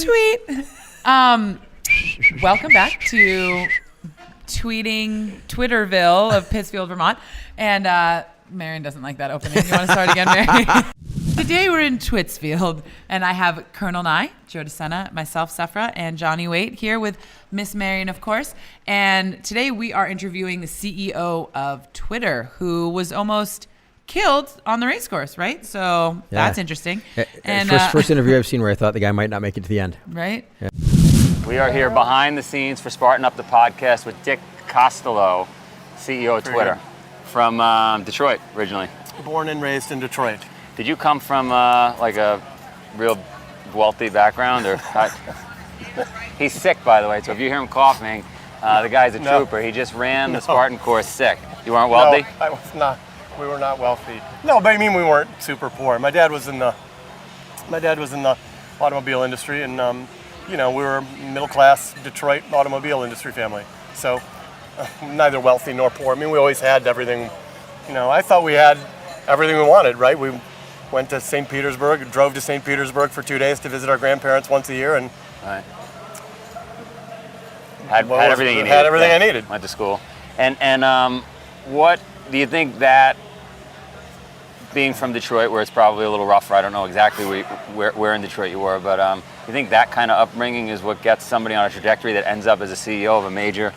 Tweet. Welcome back to Twitterville of Pittsfield, Vermont. And Marion doesn't like that opening. You want to start again, Marion? Today we're in Twittsfield, and I have Colonel Nye, Joe DeSena, myself, Sefra, and Johnny Waite here with Miss Marion, of course. And today we are interviewing the CEO of Twitter, who was almost killed on the race course, right? So that's interesting. And first interview I've seen where I thought the guy might not make it to the end. Right? Yeah. We are here behind the scenes for Spartan Up the podcast with Dick Costolo, CEO of Twitter, from Detroit originally. Born and raised in Detroit. Did you come from like a real wealthy background, or? He's sick, by the way. So if you hear him coughing, the guy's a trooper. He just ran the Spartan course sick. You weren't wealthy? No, I was not. We were not wealthy. No, but I mean we weren't super poor. My dad was in the automobile industry, and we were middle class Detroit automobile industry family. So neither wealthy nor poor. I mean, we always had everything. I thought we had everything we wanted, right? We went to St. Petersburg, drove to St. Petersburg for 2 days to visit our grandparents once a year, and had everything you needed. Had everything I needed. Went to school. And what do you think that, being from Detroit, where it's probably a little rougher, I don't know exactly where in Detroit you were, but you think that kind of upbringing is what gets somebody on a trajectory that ends up as a CEO of a major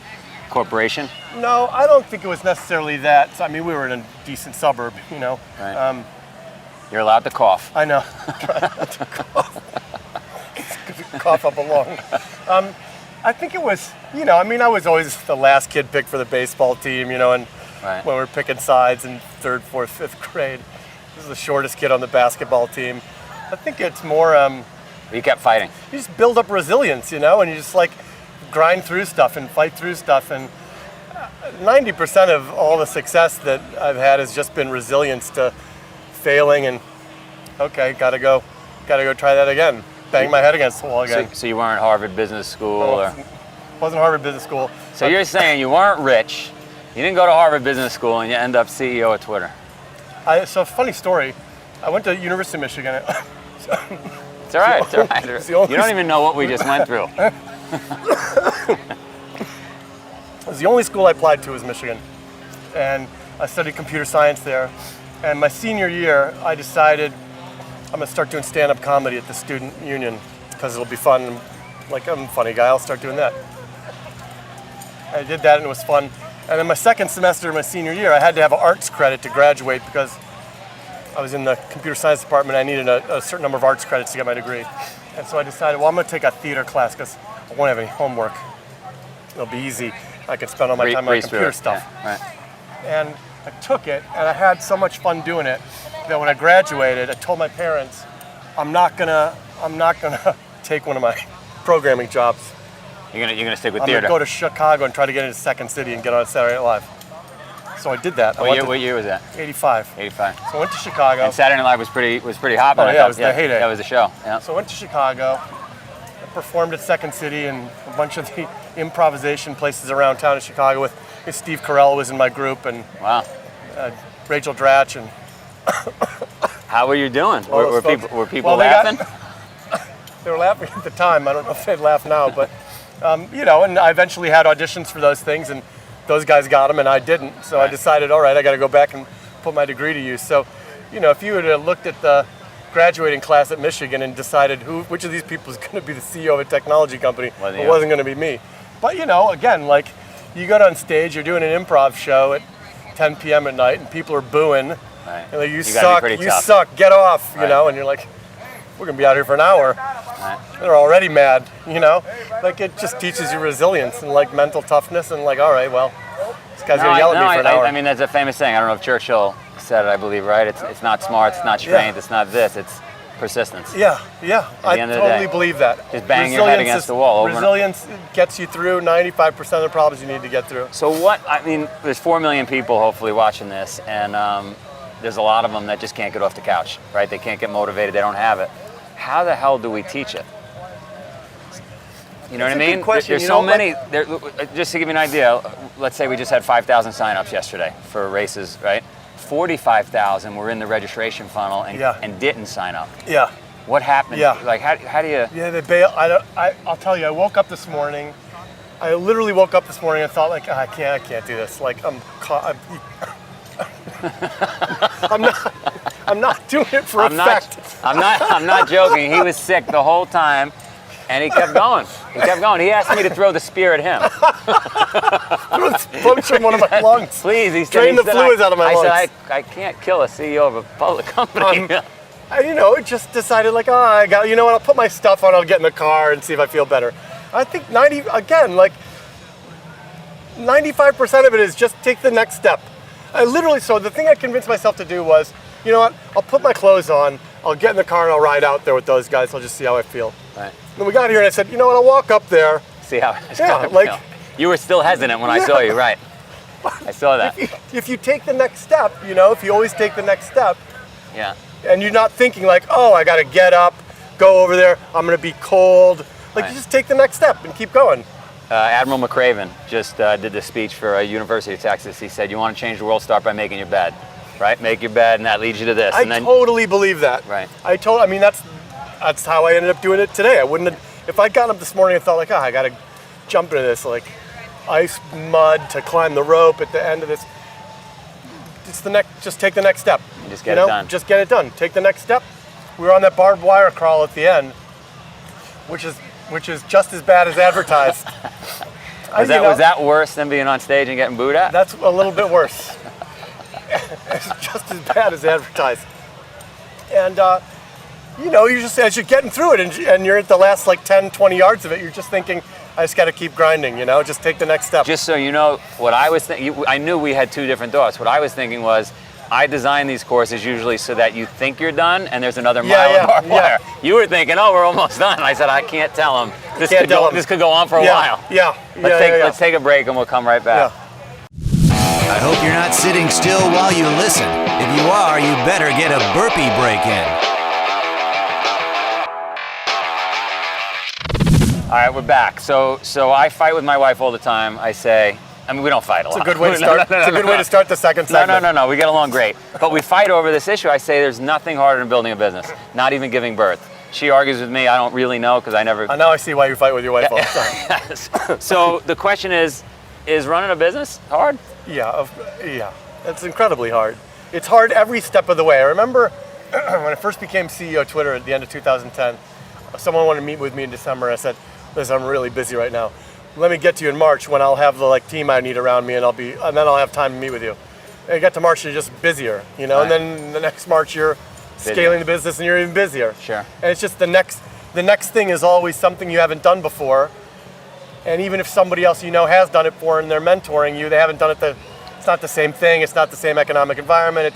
corporation? No, I don't think it was necessarily that. I mean, we were in a decent suburb, Right. You're allowed to cough. I know. Try not to cough. Cough up a lung. I think it was, I was always the last kid picked for the baseball team, and when we were picking sides in 3rd, 4th, 5th grade. This is the shortest kid on the basketball team. I think it's more... You kept fighting. You just build up resilience, and you just grind through stuff and fight through stuff. And 90% of all the success that I've had has just been resilience to failing and, okay, gotta go try that again. Bang my head against the wall again. So you weren't Harvard Business School? Wasn't Harvard Business School. So you're saying you weren't rich, you didn't go to Harvard Business School, and you end up CEO of Twitter? So funny story. I went to University of Michigan. It's all right. It's all right. You don't even know what we just went through. It was the only school I applied to was Michigan, and I studied computer science there. And my senior year, I decided I'm gonna start doing stand-up comedy at the student union because it'll be fun. I'm a funny guy. I'll start doing that. I did that, and it was fun. And then my second semester of my senior year, I had to have an arts credit to graduate because I was in the computer science department. I needed a certain number of arts credits to get my degree. And so I decided, I'm going to take a theater class because I won't have any homework. It'll be easy. I can spend all my time on computer stuff. Yeah, right. And I took it, and I had so much fun doing it that when I graduated, I told my parents, I'm not gonna take one of my programming jobs. You're gonna stick with I'm theater. gonna go to Chicago and try to get into Second City and get on Saturday Night Live. So I did that. What year was that? 85. 85. So I went to Chicago. And Saturday Night Live was pretty hot. Oh yeah, it was the heyday. That was the show. Yeah. So I went to Chicago. I performed at Second City and a bunch of the improvisation places around town in Chicago. With Steve Carell was in my group, and Rachel Dratch, and how were you doing? Were people laughing? They were laughing at the time. I don't know if they'd laugh now, but and I eventually had auditions for those things, and those guys got them, and I didn't. So I decided, all right, I got to go back and put my degree to use. So, if you had looked at the graduating class at Michigan and decided which of these people is going to be the CEO of a technology company, it wasn't going to be me. But again, you go on stage, you're doing an improv show at 10 p.m. at night, and people are booing. Right. And you suck, get off, and you're like, we're going to be out here for an hour. Right. They're already mad, it just teaches you resilience and mental toughness and all right, well, this guy's going to yell at me for an hour. I mean, that's a famous saying. I don't know if Churchill said it, I believe, right? It's not smart, it's not strength, it's not this, it's persistence. Yeah, I totally believe that. Just bang your head against the wall. Resilience gets you through 95% of the problems you need to get through. So there's 4 million people hopefully watching this, and there's a lot of them that just can't get off the couch, right? They can't get motivated, they don't have it. How the hell do we teach it? You know what I mean? There's so many. Just to give you an idea, let's say we just had 5,000 signups yesterday for races, right? 45,000 were in the registration funnel and didn't sign up. Yeah. What happened? Yeah. Like how do you? Yeah, they bail. I'll tell you. I woke up this morning. I literally woke up this morning and thought like, I can't do this. Like I'm not doing it for effect. I'm not joking. He was sick the whole time, and he kept going. He asked me to throw the spear at him. Puncturing one of my lungs. Please, he said. Drain the fluids out of my lungs. I said, I can't kill a CEO of a public company. I just decided like, I got, you know what? I'll put my stuff on. I'll get in the car and see if I feel better. I think 95% of it is just take the next step. So the thing I convinced myself to do was, you know what? I'll put my clothes on. I'll get in the car and I'll ride out there with those guys. I'll just see how I feel. Right. And we got here and I said, you know what? I'll walk up there. See how it's Yeah, going. like- You were still hesitant when I saw you, right? I saw that. If you take the next step, if you always take the next step, Yeah. and you're not thinking like, oh, I got to get up, go over there, I'm going to be cold. Like, Right. you just take the next step and keep going. Admiral McRaven just did this speech for University of Texas. He said, you want to change the world, start by making your bed, right? Make your bed, and that leads you to this. I totally believe that. Right. That's how I ended up doing it today. I wouldn't have, if I'd gotten up this morning and thought like, I got to jump into this, like, ice mud to climb the rope at the end of this. Just take the next step. Just get it done. Just get it done. Take the next step. We were on that barbed wire crawl at the end, which is just as bad as advertised. Was that worse than being on stage and getting booed at? That's a little bit worse. It's just as bad as advertised. And you're just, as you're getting through it and you're at the last like 10, 20 yards of it, you're just thinking, I just got to keep grinding, just take the next step. Just so you know, what I was thinking, I knew we had two different thoughts. What I was thinking was, I design these courses usually so that you think you're done and there's another mile of barbed wire. You were thinking, oh, we're almost done. I said, I can't tell them. This could go on for a while. Let's take a break and we'll come right back. I hope you're not sitting still while you listen. If you are, you better get a burpee break in. All right, we're back. So I fight with my wife all the time. I say, we don't fight a lot. It's a good way to start. It's a good way to start the second segment. No. We get along great. But we fight over this issue. I say there's nothing harder than building a business, not even giving birth. She argues with me. I don't really know because I never. Now I see why you fight with your wife all the time. Yes. So the question is running a business hard? Yeah. It's incredibly hard. It's hard every step of the way. I remember when I first became CEO of Twitter at the end of 2010, someone wanted to meet with me in December. I said, listen, I'm really busy right now. Let me get to you in March when I'll have the team I need around me and then I'll have time to meet with you. And you get to March, you're just busier, Right. And then the next March you're scaling the business and you're even busier. Sure. And it's just the next thing is always something you haven't done before. And even if somebody else has done it before and they're mentoring you, they haven't done it. It's not the same thing. It's not the same economic environment.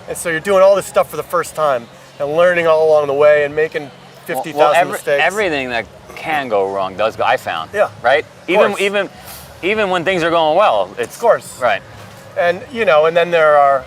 And so you're doing all this stuff for the first time and learning all along the way and making 50,000 mistakes. Everything that can go wrong does go. I found. Yeah. Right. Even when things are going well, it's of course. Right. And and then there are,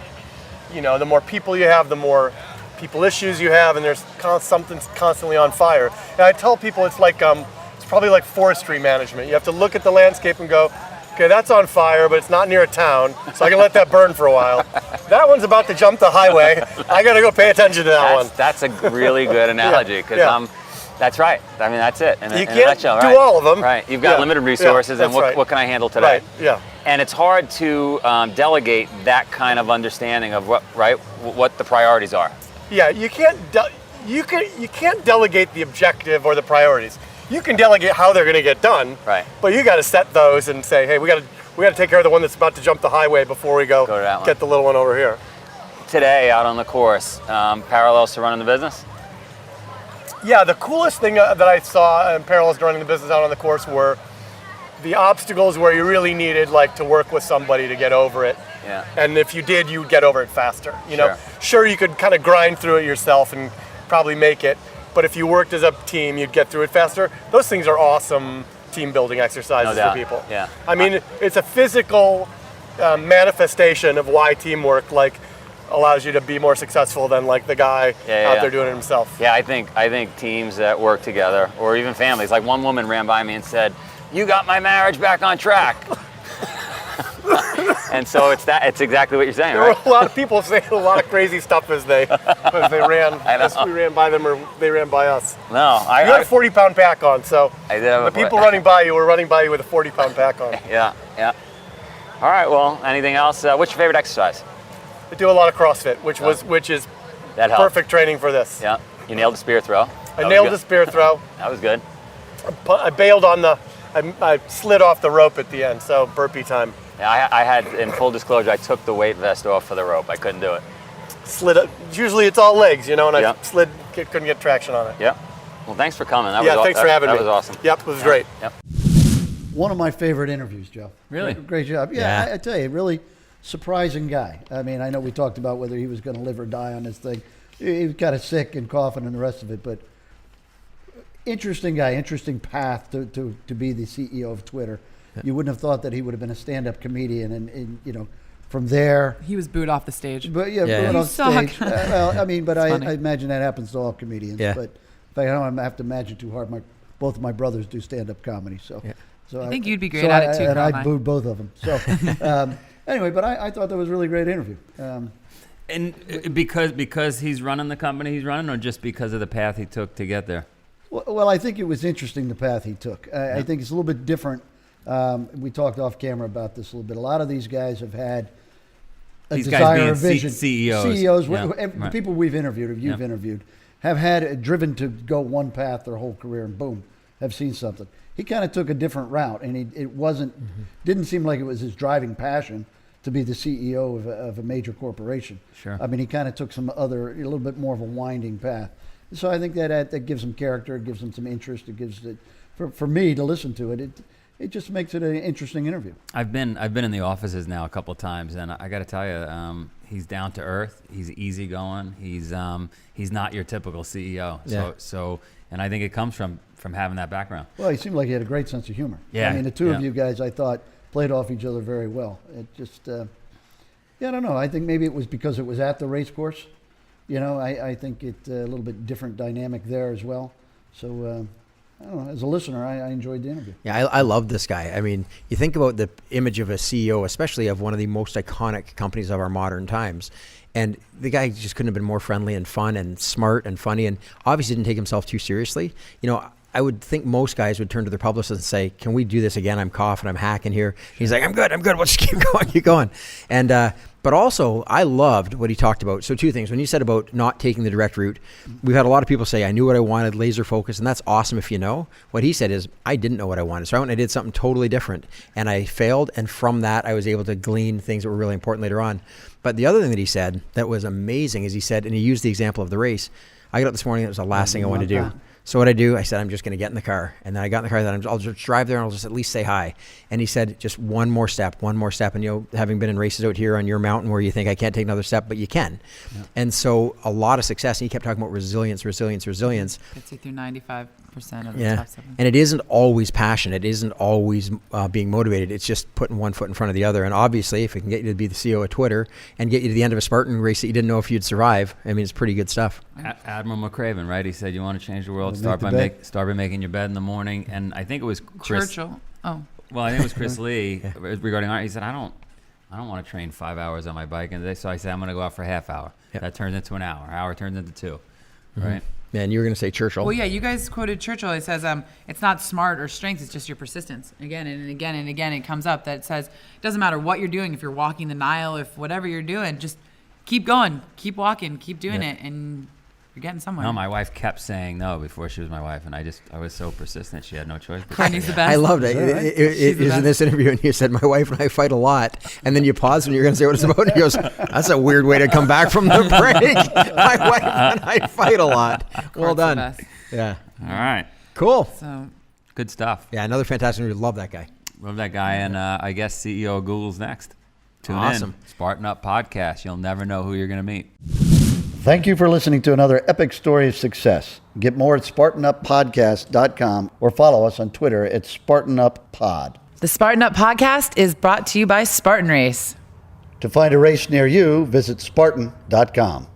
the more people you have, the more people issues you have, and there's something's constantly on fire. And I tell people it's probably like forestry management. You have to look at the landscape and go, okay, that's on fire, but it's not near a town, so I can let that burn for a while. That one's about to jump the highway. I got to go pay attention to that one. That's a really good analogy because that's right. That's it. You can't do all of them. Right. You've got limited resources, and what can I handle today? Right. Yeah. And it's hard to delegate that kind of understanding of what the priorities are. Yeah, you can't delegate the objective or the priorities. You can delegate how they're going to get done. Right. But you got to set those and say, hey, we got to take care of the one that's about to jump the highway before we go to that one. Get the little one over here. Today, out on the course, parallels to running the business. Yeah, the coolest thing that I saw in parallels to running the business out on the course were the obstacles where you really needed to work with somebody to get over it. Yeah. And if you did, you'd get over it faster. Sure, you could kind of grind through it yourself and probably make it. But if you worked as a team, you'd get through it faster. Those things are awesome team building exercises for people. Yeah. It's a physical manifestation of why teamwork allows you to be more successful than the guy out there doing it himself. Yeah, I think teams that work together, or even families. One woman ran by me and said, "You got my marriage back on track." And so it's exactly what you're saying, There right? were a lot of people saying a lot of crazy stuff as they ran. I know. As we ran by them or they ran by us. No, You had a 40-pound pack on, so I did have the a people running by you were running by you with a 40-pound pack on. Yeah. All right. Well, anything else? What's your favorite exercise? I do a lot of CrossFit, which is That helped. perfect training for this. Yeah. You nailed the spear throw. I nailed the spear throw. That was good. I bailed on I slid off the rope at the end, so burpee time. Yeah, I had, in full disclosure, I took the weight vest off for the rope. I couldn't do it. Slid it. Usually it's all legs, and I Yeah. slid, couldn't get traction on it. Yeah. Well, thanks for coming. Thanks for having me. That was awesome. Yep, it was great. Yep. One of my favorite interviews, Joe. Really? Great job. Yeah, I tell you, really surprising guy. I mean, I know we talked about whether he was going to live or die on this thing. He was kind of sick and coughing and the rest of it, but interesting guy, interesting path to be the CEO of Twitter. Yeah. You wouldn't have thought that he would have been a stand-up comedian, and from there. He was booed off the stage. But You booed off suck. stage. Well, I mean, but I funny. imagine that happens to all comedians. Yeah. But if I don't have to imagine too hard, both of my brothers do stand-up comedy, so. Yeah. So I think you'd be great at it too, and I Caroline. booed both of them. So anyway, but I thought that was a really great interview. And because he's running the company he's running, or just because of the path he took to get there? Well, I think it was interesting the path he took. I think it's a little bit different. We talked off camera about this a little bit. A lot of these guys have had a These guys desire, being a vision. CEOs. The Yeah, people we've interviewed, or you've interviewed, have had driven to go one path their whole career, and boom, have seen something. He kind of took a different route, and didn't seem like it was his driving passion to be the CEO of a major corporation. Sure. I mean, he kind of took a little bit more of a winding path. So I think that gives him character, it gives him some interest, it gives it, for me to listen to it, it just makes it an interesting interview. I've been in the offices now a couple of times, and I got to tell you, he's down to earth. He's easygoing. He's not your typical CEO. Yeah. So and I think it comes from having that background. Well, he seemed like he had a great sense of humor. Yeah, I mean, the two yeah. of you guys, I thought, played off each other very well. It just, I don't know. I think maybe it was because it was at the race course. I think it's a little bit different dynamic there as well. So, I don't know. As a listener, I enjoyed the interview. Yeah, I love this guy. I mean, you think about the image of a CEO, especially of one of the most iconic companies of our modern times. And the guy just couldn't have been more friendly and fun and smart and funny, and obviously didn't take himself too seriously. I would think most guys would turn to their publicist and say, "Can we do this again? I'm coughing, I'm hacking here." He's like, I'm good. We'll just keep going. And, but also, I loved what he talked about. So two things. When you said about not taking the direct route, we've had a lot of people say, I knew what I wanted, laser focus, and that's awesome if you know. What he said is, I didn't know what I wanted. So I went and I did something totally different. And I failed, and from that, I was able to glean things that were really important later on. But the other thing that he said that was amazing is he said, and he used the example of the race, I got up this morning, it was the last thing I wanted to do. So what I do, I said, I'm just going to get in the car. And then I got in the car, then I'll just drive there and I'll just at least say hi. And he said, just one more step. And, having been in races out here on your mountain where you think I can't take another step, but you can. Yeah. And so a lot of success. And he kept talking about resilience. Gets you through 95% of the top 7. And it isn't always passion. It isn't always being motivated. It's just putting one foot in front of the other. And obviously, if it can get you to be the CEO of Twitter and get you to the end of a Spartan race that you didn't know if you'd survive, I mean, it's pretty good stuff. Admiral McCraven, right? He said, you want to change the world, start by making your bed in the morning. And I think it was Chris. Churchill. Oh. Well, I think it was Chris Lee regarding art. He said, I don't want to train 5 hours on my bike. And so I said, I'm going to go out for a half hour. Yep. That turns into an hour. Hour turns into 2. Mm-hmm. Right? Yeah, and you were going to say Churchill. Well, yeah, you guys quoted Churchill. It says, it's not smart or strength, it's just your persistence. Again and again and again, it comes up that it says, it doesn't matter what you're doing, if you're walking the Nile, if whatever you're doing, just keep going, keep walking, keep doing it, and you're getting somewhere. No, my wife kept saying no before she was my wife, and I was so persistent, she had no choice. Courtney's the best. I loved it. It was in this interview, and you said, my wife and I fight a lot. And then you paused when you were going to say what it's about, and he goes, that's a weird way to come back from the break. My wife and I fight a lot. Well done. The best. Yeah. All right. Cool. So good stuff. Yeah, another fantastic interview. Love that guy. Love that guy, and I guess CEO of Google's next. Tune Awesome. in. Spartan Up Podcast. You'll never know who you're going to meet. Thank you for listening to another epic story of success. Get more at SpartanUpPodcast.com or follow us on Twitter at SpartanUpPod. the Spartan Up Podcast is brought to you by Spartan Race. To find a race near you, visit Spartan.com.